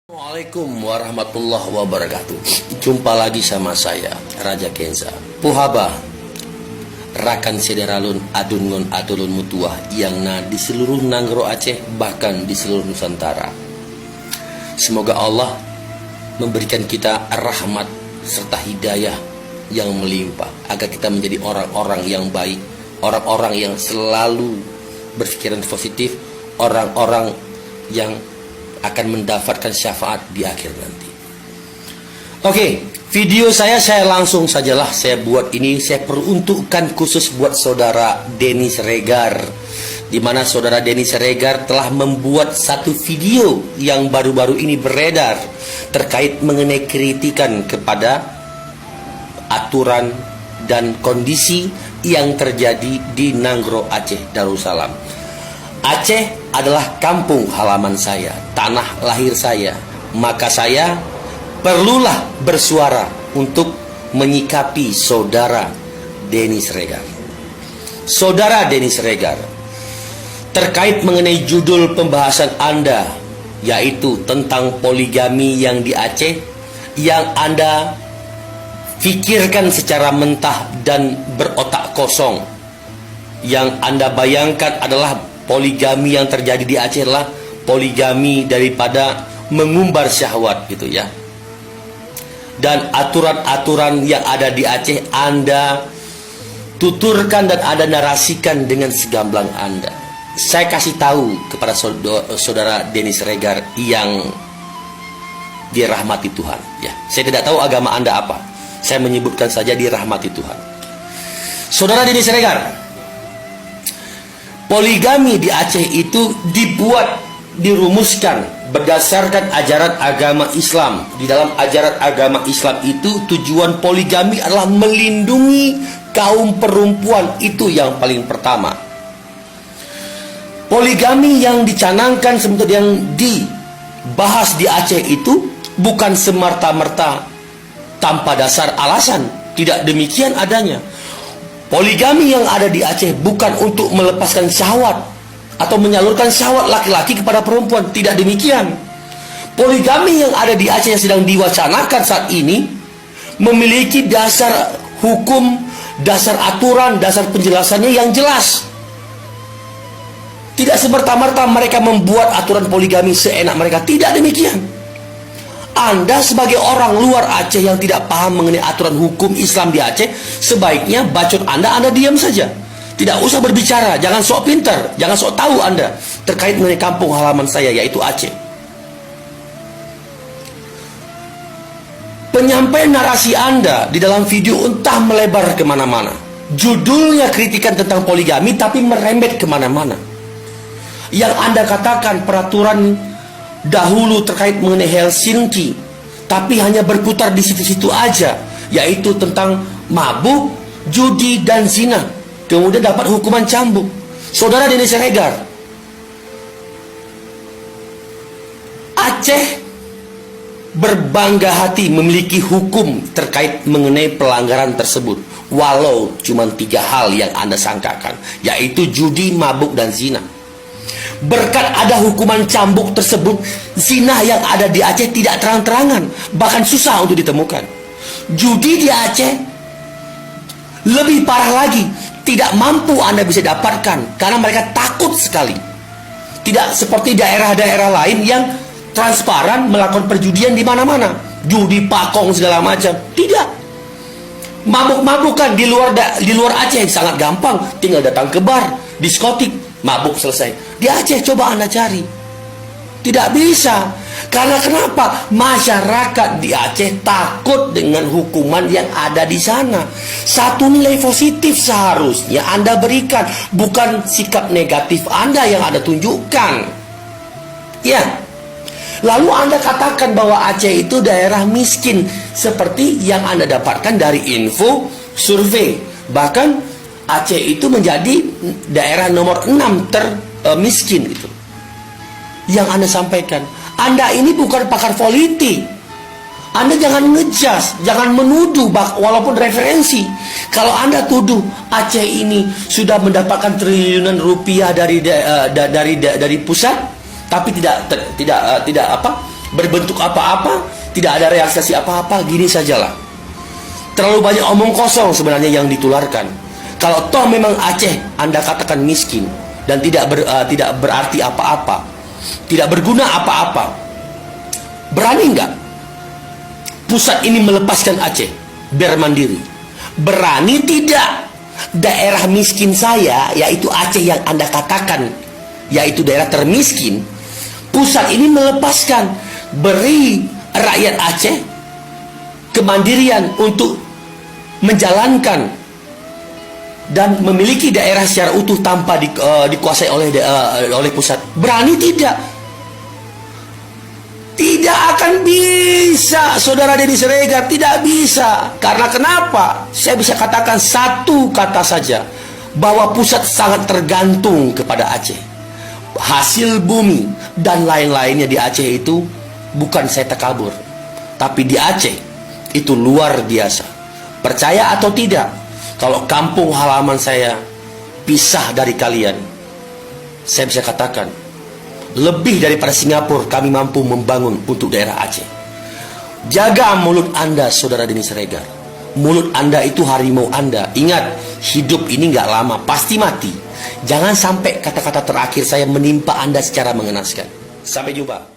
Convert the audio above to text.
Assalamualaikum warahmatullahi wabarakatuh. Jumpa lagi sama saya, Raja Kenza. Puhaba rakan sederalun adun adulun mutuah yang di seluruh Nanggro Aceh, bahkan di seluruh Nusantara. Semoga Allah memberikan kita rahmat serta hidayah yang melimpah agar kita menjadi orang-orang yang baik, orang-orang yang selalu berpikiran positif, orang-orang yang akan mendapatkan syafaat di akhir nanti. Oke, video saya langsung sajalah saya buat ini. Saya peruntukkan khusus buat saudara Denny Siregar, di mana saudara Denny Siregar telah membuat satu video yang baru-baru ini beredar terkait mengenai kritikan kepada aturan dan kondisi yang terjadi di Nanggro Aceh Darussalam. Aceh adalah kampung halaman saya, tanah lahir saya. Maka saya perlulah bersuara untuk menyikapi saudara Denny Siregar. Saudara Denny Siregar, terkait mengenai judul pembahasan Anda, yaitu tentang poligami yang di Aceh, yang Anda pikirkan secara mentah dan berotak kosong. Yang Anda bayangkan adalah poligami yang terjadi di Aceh adalah poligami daripada mengumbar syahwat gitu ya. Dan aturan-aturan yang ada di Aceh Anda tuturkan dan Anda narasikan dengan segamblang Anda. Saya kasih tahu kepada saudara Denny Siregar yang dirahmati Tuhan ya. Saya tidak tahu agama Anda apa. Saya menyebutkan saja dirahmati Tuhan. Saudara Denny Siregar, poligami di Aceh itu dirumuskan berdasarkan ajaran agama Islam. Di dalam ajaran agama Islam itu tujuan poligami adalah melindungi kaum perempuan, itu yang paling pertama. Poligami yang dicanangkan seperti yang dibahas di Aceh itu bukan semerta-merta tanpa dasar alasan, tidak demikian adanya. Poligami yang ada di Aceh bukan untuk melepaskan syahwat atau menyalurkan syahwat laki-laki kepada perempuan, tidak demikian. Poligami yang ada di Aceh yang sedang diwacanakan saat ini memiliki dasar hukum, dasar aturan, dasar penjelasannya yang jelas. Tidak semerta-merta mereka membuat aturan poligami seenak mereka, tidak demikian. Anda sebagai orang luar Aceh yang tidak paham mengenai aturan hukum Islam di Aceh, sebaiknya bacot Anda diam saja. Tidak usah berbicara, jangan sok pintar, jangan sok tahu Anda terkait mengenai kampung halaman saya, yaitu Aceh. Penyampaian narasi Anda di dalam video entah melebar kemana-mana. Judulnya kritikan tentang poligami, tapi merembet kemana-mana. Yang Anda katakan peraturan dahulu terkait mengenai Helsinki, tapi hanya berputar di situ-situ aja, yaitu tentang mabuk, judi, dan zina. Kemudian dapat hukuman cambuk. Saudara Denny Siregar, Aceh berbangga hati memiliki hukum terkait mengenai pelanggaran tersebut, walau cuma 3 hal yang Anda sangkakan, yaitu judi, mabuk, dan zina. Berkat ada hukuman cambuk tersebut, zina yang ada di Aceh tidak terang-terangan, bahkan susah untuk ditemukan. Judi di Aceh lebih parah lagi, tidak mampu Anda bisa dapatkan karena mereka takut sekali. Tidak seperti daerah-daerah lain yang transparan melakukan perjudian di mana-mana, judi pakong segala macam. Tidak. Mabuk-mabukan di luar Aceh sangat gampang, tinggal datang ke bar, diskotik, mabuk selesai. Di Aceh coba Anda cari, tidak bisa. Karena kenapa? Masyarakat di Aceh takut dengan hukuman yang ada di sana. Satu nilai positif seharusnya Anda berikan, bukan sikap negatif Anda yang Anda tunjukkan. Ya. Lalu Anda katakan bahwa Aceh itu daerah miskin, seperti yang Anda dapatkan dari info survei. Bahkan Aceh itu menjadi daerah nomor 6 termiskin itu. Yang Anda sampaikan, Anda ini bukan pakar politik. Anda jangan ngejas, jangan menuduh, walaupun referensi. Kalau Anda tuduh Aceh ini sudah mendapatkan triliunan rupiah dari pusat, tapi tidak berbentuk apa-apa, tidak ada reaksi apa-apa, gini sajalah. Terlalu banyak omong kosong sebenarnya yang ditularkan. Kalau toh memang Aceh Anda katakan miskin dan tidak berarti apa-apa, tidak berguna apa-apa, berani nggak pusat ini melepaskan Aceh biar mandiri? Berani tidak? Daerah miskin saya, yaitu Aceh yang Anda katakan yaitu daerah termiskin, pusat ini melepaskan, beri rakyat Aceh kemandirian untuk menjalankan dan memiliki daerah secara utuh tanpa dikuasai oleh pusat. Berani tidak? Tidak akan bisa, Saudara Denny Siregar, tidak bisa. Karena kenapa? Saya bisa katakan satu kata saja, bahwa pusat sangat tergantung kepada Aceh. Hasil bumi dan lain-lainnya di Aceh itu bukan saya takabur, tapi di Aceh itu luar biasa. Percaya atau tidak, kalau kampung halaman saya pisah dari kalian, saya bisa katakan lebih daripada Singapura kami mampu membangun untuk daerah Aceh. Jaga mulut Anda, Saudara Denny Siregar. Mulut Anda itu harimau Anda. Ingat, hidup ini nggak lama, pasti mati. Jangan sampai kata-kata terakhir saya menimpa Anda secara mengenaskan. Sampai jumpa.